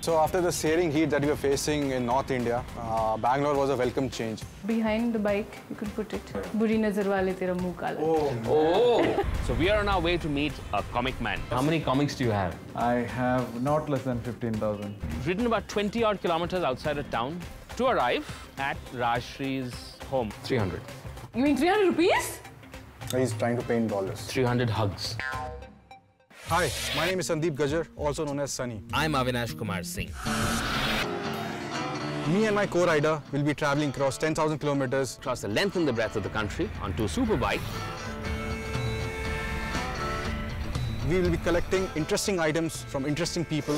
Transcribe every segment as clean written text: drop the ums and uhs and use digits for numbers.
So after the searing heat that we were facing in North India, Bangalore was a welcome change. Behind the bike, you could put it. Buri nazar wale tera muh kala. Oh! So we are on our way to meet a comic man. How many comics do you have? I have not less than 15,000. Written about 20 odd kilometers outside of town to arrive at Rajshree's home. 300. You mean 300 rupees? He's trying to paint dollars. 300 hugs. Hi, my name is Sandeep Gajar, also known as Sunny. I'm Avinash Kumar Singh. Me and my co-rider will be traveling across 10,000 kilometers. Across the length and the breadth of the country onto a super bike. We will be collecting interesting items from interesting people.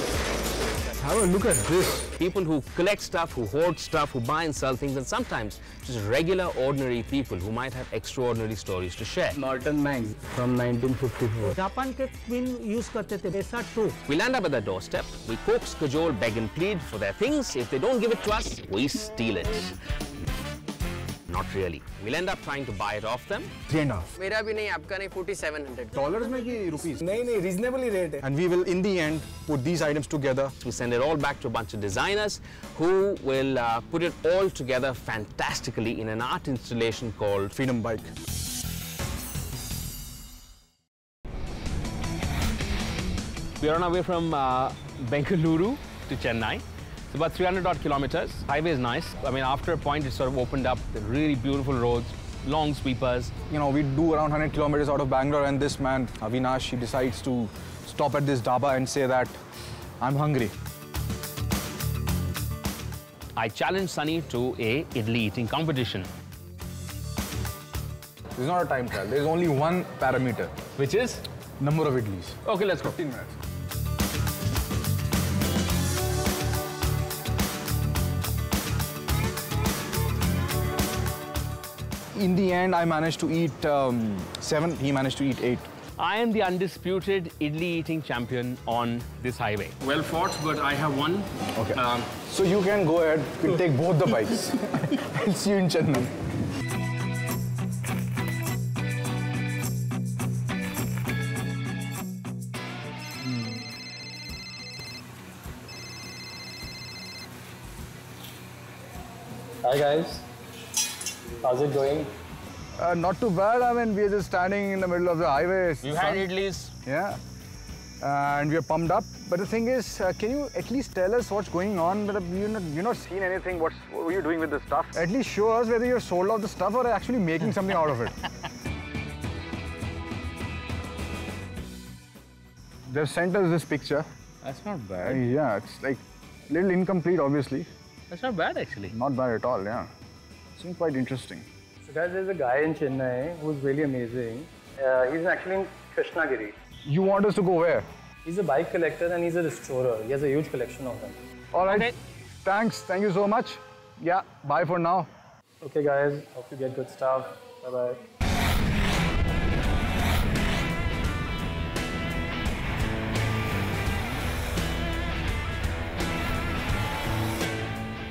Have a look at this. People who collect stuff, who hoard stuff, who buy and sell things, and sometimes just regular, ordinary people who might have extraordinary stories to share. Norton Manx from 1954. Japan के queen use करते थे ऐसा to. We land up at their doorstep, we coax, cajole, beg and plead for their things. If they don't give it to us, we steal it. Not really. We'll end up trying to buy it off them. 3.5. मेरा भी नहीं, आपका नहीं, 4,700. Dollars में कि rupees? नहीं, reasonably rate है. And we will, in the end, put these items together. We send it all back to a bunch of designers who will put it all together fantastically in an art installation called Freedom Bike. We are on our way from Bengaluru to Chennai. It's about 300 odd kilometers. Highway is nice. I mean, after a point, it sort of opened up. The really beautiful roads, long sweepers. You know, we do around 100 kilometers out of Bangalore, and this man, Avinash, he decides to stop at this dhaba and say that, I'm hungry. I challenged Sunny to a idli eating competition. This is not a time trial. There's only one parameter. Which is? Number of idlis. Okay, let's go. 15 minutes. In the end, I managed to eat 7. He managed to eat 8. I am the undisputed idli eating champion on this highway. Well fought, but I have won. Okay. So you can go ahead. You can take both the bikes. I'll see you in Chennai. Hi guys. How's it going? Not too bad. I mean, we're just standing in the middle of the highway. You had idlis. Yeah. And we're pumped up. But the thing is, can you at least tell us what's going on? You're not seen anything. What are you doing with the stuff? At least show us whether you're sold out the stuff or actually making something out of it. They've sent us this picture. That's not bad. Yeah, it's like a little incomplete, obviously. That's not bad, actually. Not bad at all, yeah. Seems quite interesting. So guys, there's a guy in Chennai who's really amazing. He's actually in Krishnagiri. You want us to go where? He's a bike collector and he's a restorer. He has a huge collection of them. All right. Okay. Thanks. Thank you so much. Yeah, bye for now. Okay guys, hope you get good stuff. Bye-bye.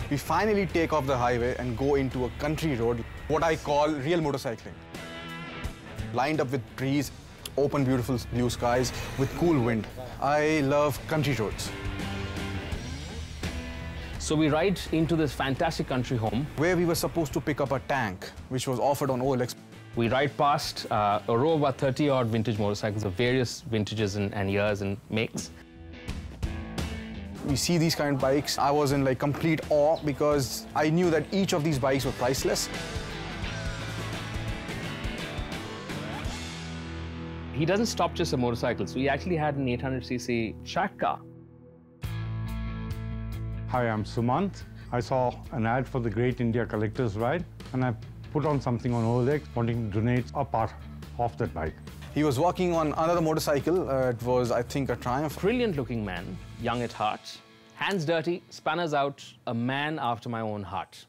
We finally take off the highway and go into a country road, what I call real motorcycling. Lined up with trees, open beautiful blue skies with cool wind. I love country roads. So we ride into this fantastic country home. Where we were supposed to pick up a tank, which was offered on OLX. We ride past a row of about 30 odd vintage motorcycles of various vintages and years and makes. We see these kind of bikes. I was in like complete awe because I knew that each of these bikes were priceless. He doesn't stop just at motorcycles. We actually had an 800cc track car. Hi, I'm Sumanth. I saw an ad for the Great India Collectors Ride and I put on something on OLX wanting to donate a part of that bike. He was walking on another motorcycle. It was, I think, a Triumph. Brilliant looking man, young at heart, hands dirty, spanners out, a man after my own heart.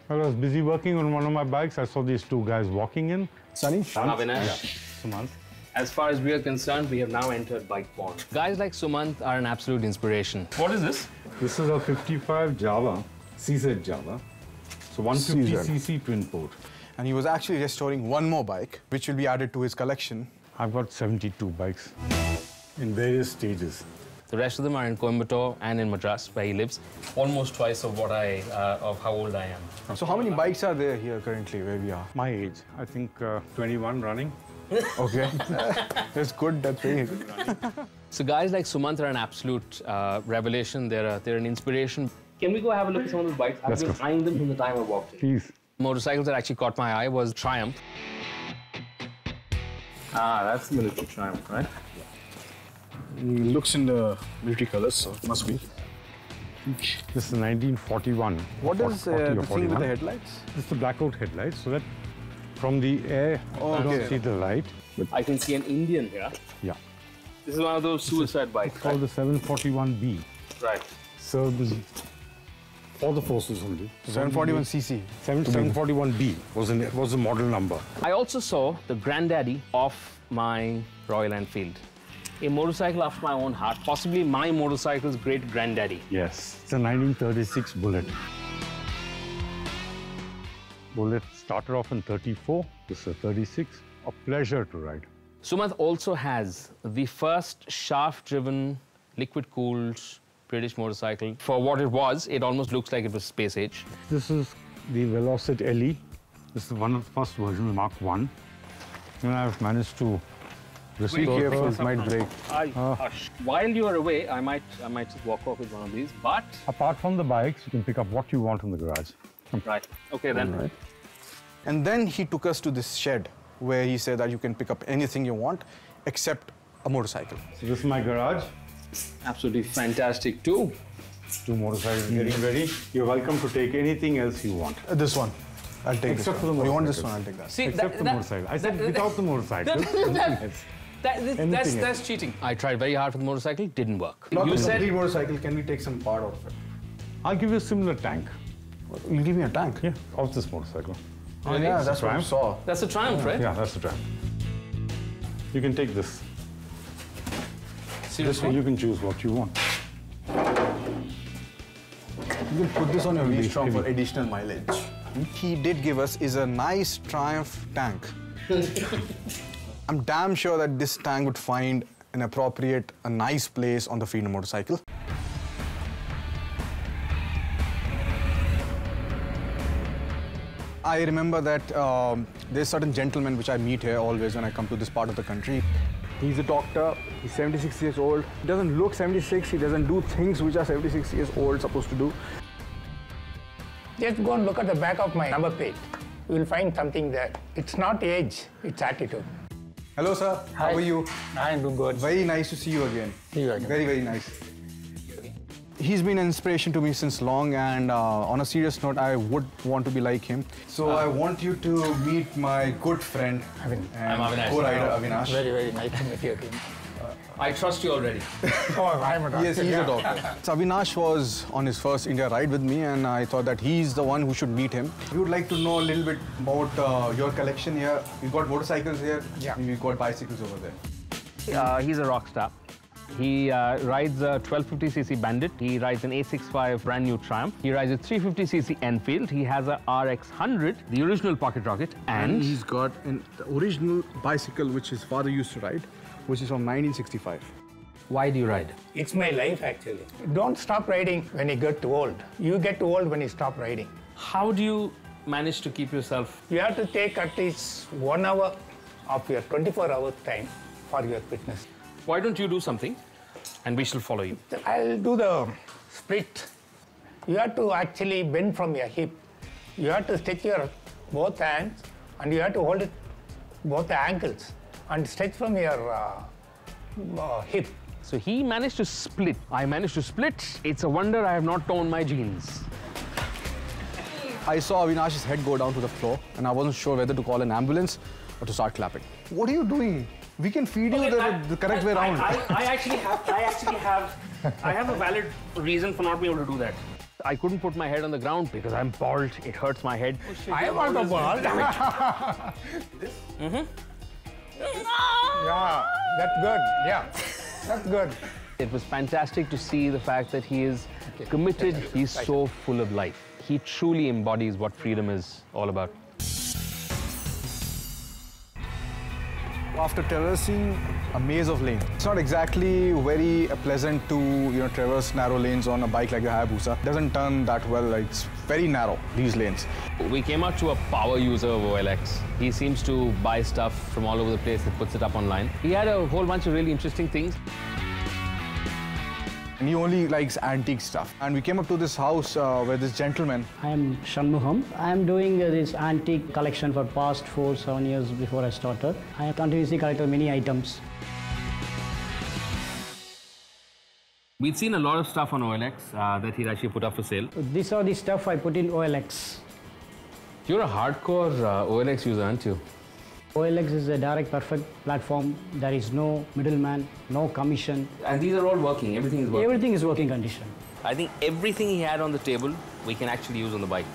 Well, I was busy working on one of my bikes. I saw these two guys walking in. Sunny? Avinash. Yeah, Sumanth. As far as we are concerned, we have now entered bike porn. Guys like Sumanth are an absolute inspiration. What is this? This is a 55 Java, CZ Java. So 150cc twin port. And he was actually restoring one more bike, which will be added to his collection. I've got 72 bikes in various stages. The rest of them are in Coimbatore and in Madras, where he lives. Almost twice of of how old I am. So how many bikes are there here currently where we are? My age, I think 21 running. Okay. That's good. That's very good. So guys like Sumanth are an absolute revelation. They're an inspiration. Can we go have a look at some of those bikes? I've been eyeing them from the time I walked in. Please. Motorcycles that actually caught my eye was Triumph. Ah, that's the military Triumph, right? Looks in the military colors, so it must be. This is 1941. What is 40 or the thing 41. with the headlights? This is the blackout headlights, so that from the air, you don't see the light. I can see an Indian here. Yeah. This is one of those suicide bikes. It's called the 741B. Right. So this is all the forces only. 741cc. 741B was the model number. I also saw the granddaddy of my Royal Enfield. A motorcycle after my own heart, possibly my motorcycle's great granddaddy. Yes, it's a 1936 Bullet. Bullet started off in 34, this is a 36. A pleasure to ride. Sumanth also has the first shaft-driven, liquid-cooled British motorcycle. For what it was, it almost looks like it was space age. This is the Velocit LE. This is one of the first versions, the Mark I. And I've managed to restore. Be careful, it might break. Hush. While you are away, I might just walk off with one of these, but... Apart from the bikes, you can pick up what you want in the garage. Right. Okay, then. Right. And then he took us to this shed where he said that you can pick up anything you want except a motorcycle. So this is my garage. Absolutely fantastic too. 2 motorcycles getting ready. You're welcome to take anything else you want. This one. I'll take Except this for one. the You want this motorcycle. one, I'll take that. See, Except the motorcycle. I said without the motorcycle. That's cheating. I tried very hard for the motorcycle, didn't work. Not You the said complete motorcycle, can we take some part of it? I'll give you a similar tank. You'll give me a tank? Yeah, of this motorcycle. Oh, yeah, that's what I saw. that's a Triumph, right? Yeah, that's the tank. You can take this. This one you can choose what you want. You can put this on your It'll be V-Strom for heavy. additional mileage. He did give us is a nice Triumph tank. I'm damn sure that this tank would find an appropriate, a nice place on the Freedom motorcycle. I remember that there's certain gentlemen which I meet here always when I come to this part of the country. He's a doctor, he's 76 years old. He doesn't look 76, he doesn't do things which are 76 years old supposed to do. Just go and look at the back of my number plate. You will find something there. It's not age, it's attitude. Hello sir, how are you? I'm doing good. Very nice to see you again. See you again. Very, very nice. He's been an inspiration to me since long, and on a serious note, I would want to be like him. So I want you to meet my good friend and Avinash. co-rider Avinash. Very, very nice to meet you again. I trust you already. Oh, I'm a doctor. Yes, he's a doctor. So Avinash was on his first India ride with me, and I thought that he's the one who should meet him. We would like to know a little bit about your collection here. We've got motorcycles here, and we've got bicycles over there. He's a rock star. He rides a 1250cc Bandit. He rides an 865 brand new Triumph. He rides a 350cc Enfield. He has a RX100, the original pocket rocket, and he's got the original bicycle which his father used to ride, which is from 1965. Why do you ride? It's my life, actually. Don't stop riding when you get too old. You get too old when you stop riding. How do you manage to keep yourself? You have to take at least 1 hour of your 24-hour time for your fitness. Why don't you do something, and we shall follow you? I'll do the split. You have to actually bend from your hip. You have to stretch your both hands, and you have to hold it both the ankles, and stretch from your hip. So he managed to split. I managed to split. It's a wonder I have not torn my jeans. I saw Avinash's head go down to the floor, and I wasn't sure whether to call an ambulance or to start clapping. What are you doing? We can feed you the correct way around. I actually have a valid reason for not being able to do that. I couldn't put my head on the ground because I'm bald. It hurts my head. I want a ball. Yeah, that's good. Yeah, that's good. It was fantastic to see the fact that he is committed. He's so full of life. He truly embodies what freedom is all about. After traversing a maze of lanes, it's not exactly very pleasant to traverse narrow lanes on a bike like the Hayabusa. It doesn't turn that well. Like, it's very narrow, these lanes. We came out to a power user of OLX. He seems to buy stuff from all over the place and puts it up online. He had a whole bunch of really interesting things. And he only likes antique stuff. And we came up to this house where this gentleman... I am Shanmugham. I am doing this antique collection for past 4-7 years before I started. I have continuously collected many items. We'd seen a lot of stuff on OLX that he'd actually put up for sale. These are the stuff I put in OLX. You're a hardcore OLX user, aren't you? OLX is a direct, perfect platform. There is no middleman, no commission. And these are all working, everything is working? Everything is working condition. I think everything he had on the table, we can actually use on the bike.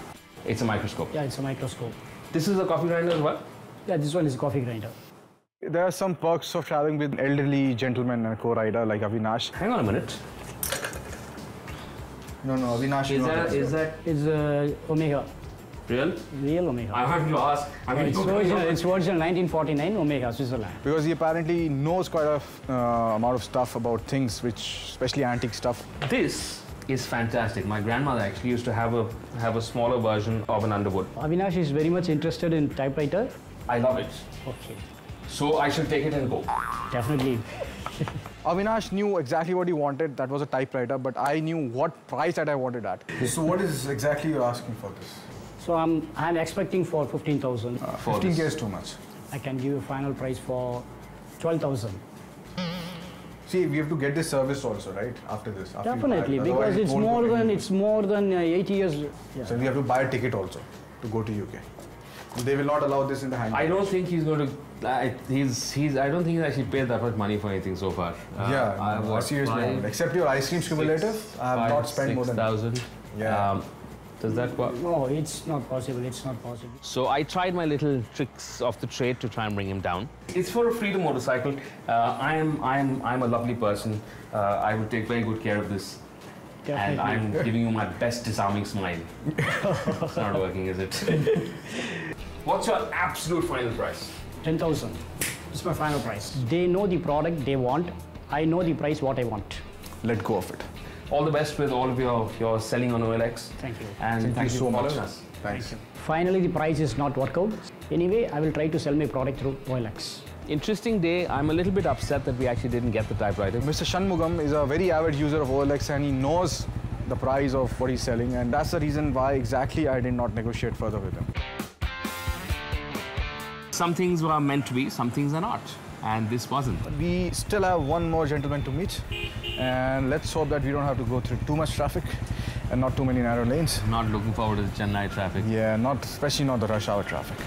It's a microscope. Yeah, it's a microscope. This is a coffee grinder as well? Yeah, this one is a coffee grinder. There are some perks of traveling with an elderly gentleman and co-rider like Avinash. Hang on a minute. No, Avinash Is that It's Omega. real? Real Omega. I have to ask. It's version 1949 Omega, Switzerland. Because he apparently knows quite a amount of stuff about things, especially antique stuff. This is fantastic. My grandmother actually used to have a smaller version of an Underwood. Avinash is very much interested in typewriter. I love it. Okay. So I should take it and go. Definitely. Avinash knew exactly what he wanted. That was a typewriter, but I knew what price that I wanted at. So what is exactly you're asking for this? So I'm expecting for 15,000. 15K is too much. I can give you a final price for 12,000. See, we have to get this serviced also, right? After this. Definitely, because it's more than 80 years. Yeah. So we have to buy a ticket also to go to UK. They will not allow this in the hand. I don't think he's going to. I don't think he's actually paid that much money for anything so far. Seriously. Except your ice cream cumulative, I have not spent more than 6,000. Yeah. Does that work? No, it's not possible. It's not possible. So I tried my little tricks of the trade to try and bring him down. It's for a freedom motorcycle. I'm a lovely person. I will take very good care of this. Definitely. And I'm giving you my best disarming smile. It's not working, is it? What's your absolute final price? 10,000. It's my final price. They know the product they want. I know the price what I want. Let go of it. All the best with all of your selling on OLX. Thank you. And Thank you so much. Us. Thanks. Finally, the price is not work out. Anyway, I will try to sell my product through OLX. Interesting day. I'm a little bit upset that we actually didn't get the typewriter. Mr. Shanmugham is a very avid user of OLX and he knows the price of what he's selling, and that's the reason why exactly I did not negotiate further with him. Some things were meant to be, some things are not. And this wasn't. We still have one more gentleman to meet, and let's hope that we don't have to go through too much traffic and not too many narrow lanes. Not looking forward to the Chennai traffic. Yeah, especially not the rush hour traffic.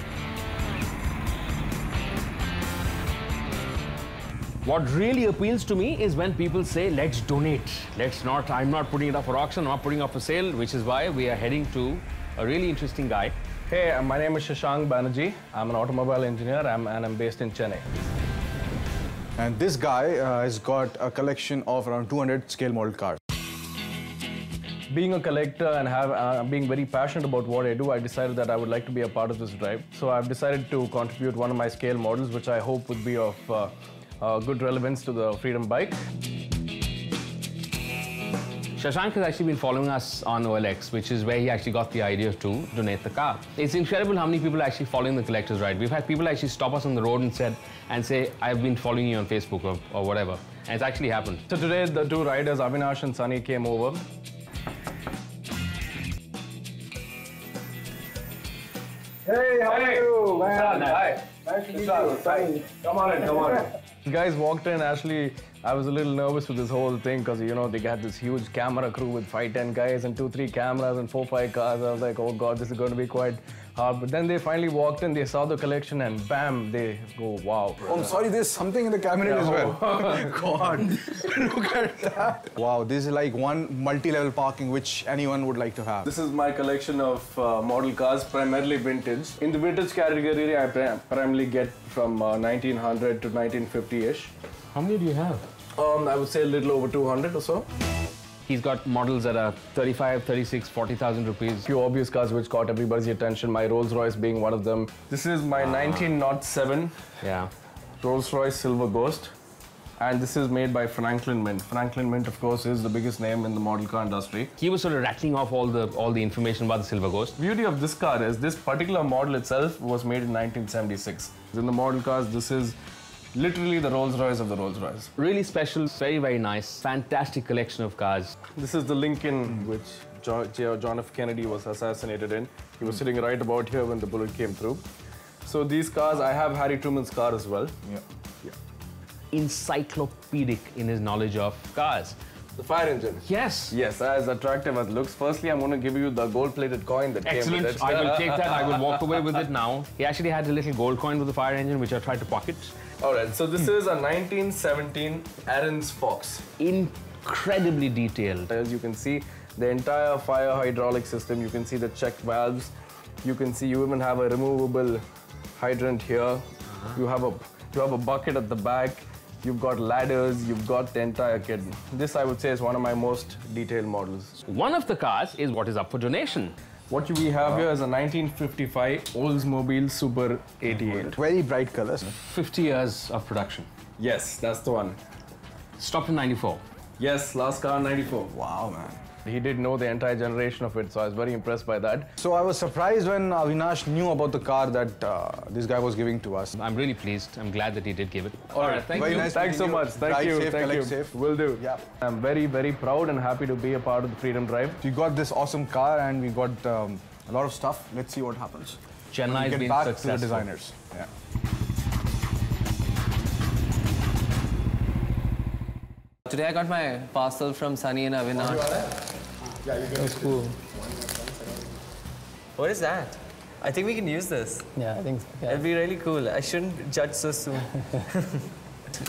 What really appeals to me is when people say, let's donate. I'm not putting it up for auction, I'm not putting it up for sale, which is why we are heading to a really interesting guy. Hey, my name is Shashank Banerjee. I'm an automobile engineer and I'm based in Chennai. And this guy has got a collection of around 200 scale model cars. Being a collector and being very passionate about what I do, I decided that I would like to be a part of this drive. So I've decided to contribute one of my scale models, which I hope would be of good relevance to the Freedom bike. Shashank has actually been following us on OLX, which is where he actually got the idea to donate the car. It's incredible how many people are actually following the collector's ride. We've had people actually stop us on the road and say, I've been following you on Facebook or whatever. And it's actually happened. So today, the two riders, Avinash and Sunny, came over. Hey, how are you? Man? Hi. Nice to meet you. Sunny. Come on in. The guys walked in. Actually, I was a little nervous with this whole thing because, you know, they had this huge camera crew with 5-10 guys and 2-3 cameras and 4-5 cars. I was like, oh God, this is going to be quite hard. But then they finally walked in, they saw the collection, and bam, they go, wow. Oh, I'm sorry, there's something in the cabinet as well. God, look at that. Wow, this is like one multi-level parking which anyone would like to have. This is my collection of model cars, primarily vintage. In the vintage category, I primarily get from 1900 to 1950-ish. How many do you have? I would say a little over 200 or so. He's got models that are 35, 36, 40,000 rupees. Few obvious cars which caught everybody's attention, my Rolls Royce being one of them. This is my 1907. Yeah. Rolls-Royce Silver Ghost. And this is made by Franklin Mint. Franklin Mint, of course, is the biggest name in the model car industry. He was sort of rattling off all the information about the Silver Ghost. Beauty of this car is this particular model itself was made in 1976. In the model cars, this is literally the Rolls-Royce of the Rolls-Royce. Really special, very, very nice, fantastic collection of cars. This is the Lincoln which John F. Kennedy was assassinated in. He was sitting right about here when the bullet came through. So these cars, I have Harry Truman's car as well. Yeah. Encyclopedic in his knowledge of cars. The fire engine. Yes. Yes, as attractive as it looks. Firstly, I'm going to give you the gold-plated coin that came with it. I will take that. I will walk away with it now. He actually had a little gold coin with the fire engine, which I tried to pocket. All right, so this is a 1917 Aaron's Fox. Incredibly detailed. As you can see, the entire fire hydraulic system. You can see the check valves. You can see you even have a removable hydrant here. You have a bucket at the back. You've got ladders, you've got the entire kit. This, I would say, is one of my most detailed models. One of the cars is what is up for donation. What we have here is a 1955 Oldsmobile Super 88. Very bright colors. 50 years of production. Yes, that's the one. Stopped in 94. Yes, last car 94. Wow, man. He did know the entire generation of it, so I was very impressed by that. So I was surprised when Avinash knew about the car that this guy was giving to us. I'm really pleased. I'm glad that he did give it. All right, thank you. Nice Thanks so much. Thank you. Safe, thank you. safe. Will do. Yeah. I'm very, very proud and happy to be a part of the Freedom Drive. We got this awesome car and we got a lot of stuff. Let's see what happens. Chennai has been back successful. to the designers. Yeah. Today I got my parcel from Sunny and Avinash. That's cool. What is that? I think we can use this. Yeah, I think so. Yeah. It'd be really cool. I shouldn't judge so soon.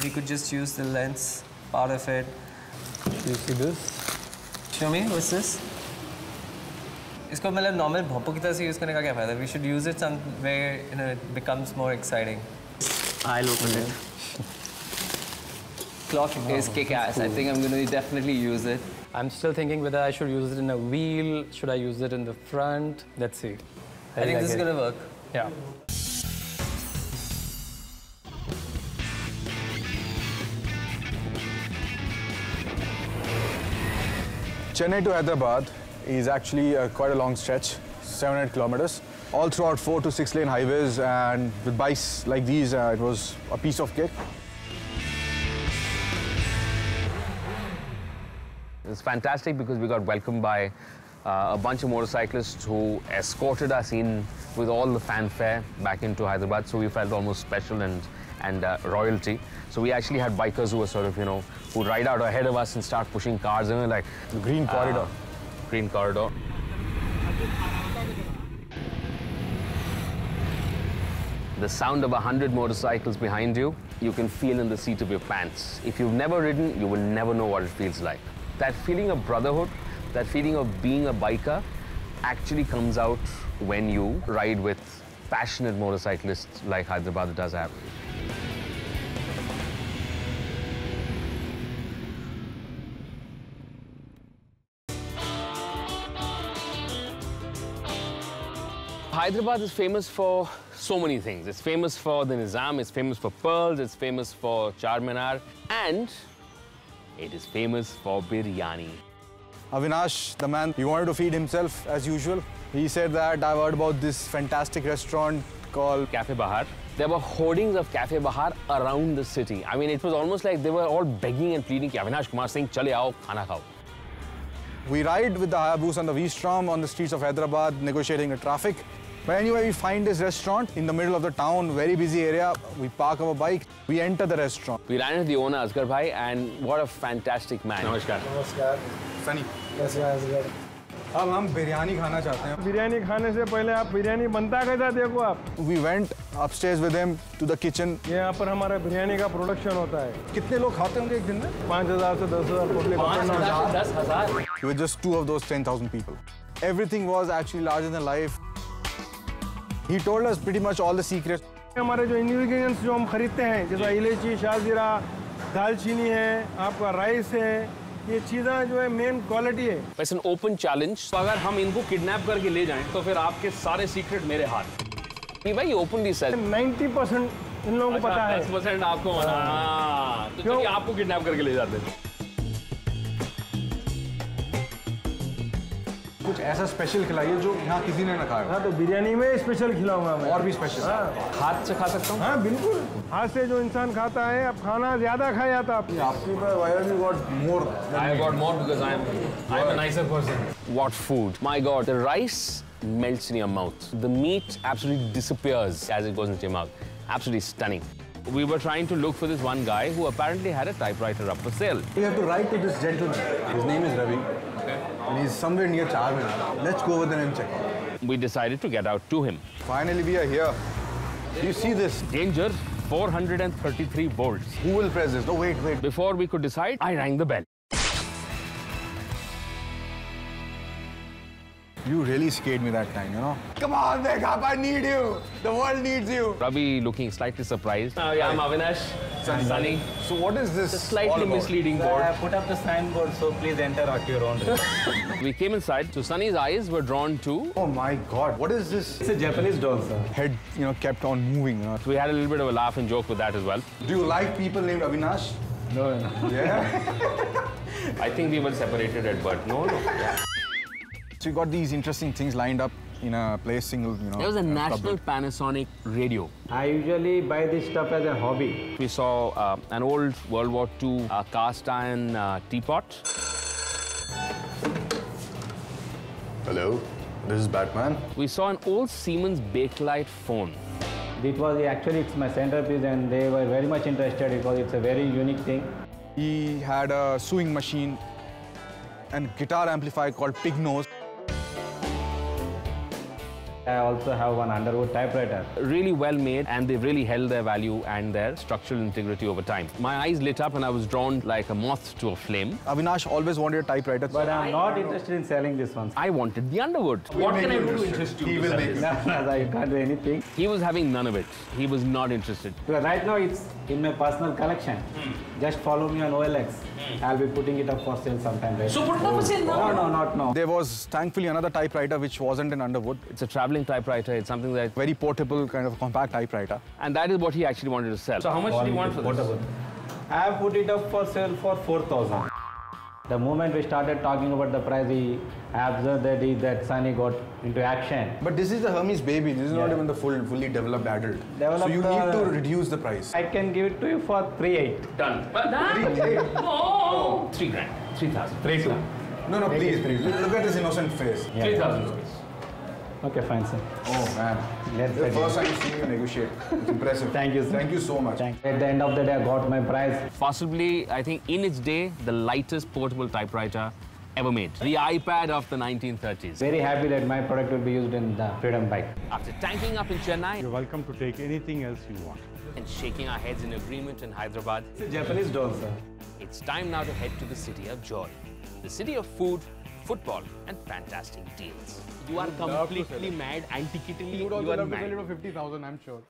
We could just use the lens part of it. You see this? Show me, what's this? इसको मतलब normal भोंपू की तरह से use करने का क्या फायदा? We should use it somewhere, you know, it becomes more exciting. I'll open it. Clock is kick-ass. I think I'm going to definitely use it. I'm still thinking whether I should use it in a wheel, should I use it in the front? Let's see. I think this is going to work. Yeah. Chennai to Hyderabad is actually quite a long stretch, 700 kilometers. All throughout 4 to 6 lane highways, and with bikes like these, it was a piece of cake. It's fantastic because we got welcomed by a bunch of motorcyclists who escorted us in with all the fanfare back into Hyderabad. So we felt almost special and royalty. So we actually had bikers who were sort of, you know, who ride out ahead of us and start pushing cars, and we're like, the green corridor. Green corridor. The sound of 100 motorcycles behind you, you can feel in the seat of your pants. If you've never ridden, you will never know what it feels like. That feeling of brotherhood, that feeling of being a biker actually comes out when you ride with passionate motorcyclists like Hyderabad does have. Hyderabad is famous for so many things. It's famous for the Nizam, it's famous for pearls, it's famous for Charminar, and it is famous for biryani. Avinash, the man, he wanted to feed himself as usual. He said that I've heard about this fantastic restaurant called Cafe Bahar. There were hoardings of Cafe Bahar around the city. I mean, it was almost like they were all begging and pleading, Avinash Kumar Singh, chale aao, khana khao. We ride with the Hayabusa and the V-Strom on the streets of Hyderabad, negotiating the traffic. But anyway, we find this restaurant in the middle of the town, very busy area. We park our bike, we enter the restaurant. We ran into the owner, Asghar Bhai, and what a fantastic man. Namaskar. Namaskar. Sunny. Yes, अब हम बिरयानी खाना चाहते हैं। बिरयानी खाने से पहले आप बिरयानी बनता कैसा देखो आप। We went upstairs with him to the kitchen. यहाँ पर हमारा बिरयानी का प्रोडक्शन होता है। कितने लोग खाते होंगे एक दिन में? 5,000 से 10,000 पब्लिक। 5,000 से 10,000. We were just two of those 10,000 people. Everything was actually larger than life. He told us pretty much all the secrets. हमारे जो इंग्रेडिएंट्स जो हम खरीदते हैं, जैसा इलायची, शाहजीरा, दालचीनी है, आपका राइस है, ये चीज़ें जो है मेन क्वालिटी है। It's an open challenge. तो अगर हम इनको किडनैप करके ले जाएं, तो फिर आपके सारे सीक्रेट मेरे हाथ। He very openly said. 90% इन लोगों को पता है। 10% आपको तो चलिए आपको किडनैप करके ले जाते हैं। कुछ ऐसा स्पेशल खिलाइए जो यहाँ किसी ने ना खाया। हाँ तो बिरयानी में स्पेशल खिलाऊंगा मैं। और भी स्पेशल। हाँ। हाथ से खा सकता हूँ? हाँ बिल्कुल, हाथ से जो इंसान खाता है अब खाना ज्यादा खा जाता है। आपके पास why have you got more? I got more because I'm a nicer person. What food? My God, the rice melts in your mouth. The meat absolutely disappears as it goes into your mouth. Absolutely stunning. We were trying to look for this one guy who apparently had a typewriter up for sale. We have to write to this gentleman. His name is Ravi. Okay. And he's somewhere near Charvin. Let's go over there and check out. We decided to get out to him. Finally, we are here. Do you see this? Danger, 433 volts. Who will press this? No, wait. Before we could decide, I rang the bell. You really scared me that time, you know? Come on, Megha, I need you. The world needs you. Ravi looking slightly surprised. Yeah, I'm Avinash. Sunny. So what is this? It's a slightly misleading board. I put up the signboard, so please enter at your own risk. We came inside, so Sunny's eyes were drawn to... Oh my God, what is this? It's a Japanese doll, sir. Head, kept on moving. So we had a little bit of a laugh and joke with that as well. Do you like people named Avinash? No. Yeah? I think we were separated at birth. No. Yeah. So you got these interesting things lined up in a place single, There was a national Panasonic radio. I usually buy this stuff as a hobby. We saw an old World War II cast iron teapot. Hello, this is Batman. We saw an old Siemens Bakelite phone. It's my centerpiece and they were very much interested because it's a very unique thing. He had a sewing machine and guitar amplifier called Pig Nose. I also have one Underwood typewriter. Really well made, and they've really held their value and their structural integrity over time. My eyes lit up and I was drawn like a moth to a flame. Avinash always wanted a typewriter. But I'm not interested in selling this one. I wanted the Underwood. What can I do to interest you? He will make it. No, I can't do anything. He was having none of it. He was not interested. Because right now it's in my personal collection. Just follow me on OLX. I'll be putting it up for sale sometime later. So put it up for sale now? No, not now. There was thankfully another typewriter which wasn't an Underwood. It's a traveling typewriter. It's something that very portable, kind of compact typewriter. And that is what he actually wanted to sell. So how much did he want for this? I have put it up for sale for 4,000. The moment we started talking about the price, I observed that Sunny got into action. But this is the Hermes baby. This is not even the fully developed adult. So you need to reduce the price. I can give it to you for 3,800. Done. Done? 3,800? Oh! 3 grand. 3,000. 3,200. No, please. Look at this innocent face. 3,000 rupees. Okay, fine, sir. Oh, man. The first time seeing you negotiate. It's impressive. Thank you, sir. Thank you so much. At the end of the day, I got my prize. Possibly, I think, in its day, the lightest portable typewriter ever made. The iPad of the 1930s. Very happy that my product will be used in the Freedom Bike. After tanking up in Chennai... You're welcome to take anything else you want. And shaking our heads in agreement in Hyderabad... It's a Japanese doll, sir. It's time now to head to the city of joy. The city of food, football, and fantastic deals. You are completely mad, antiquatically, You would also you are love to mad. sell it for 50,000, I'm sure.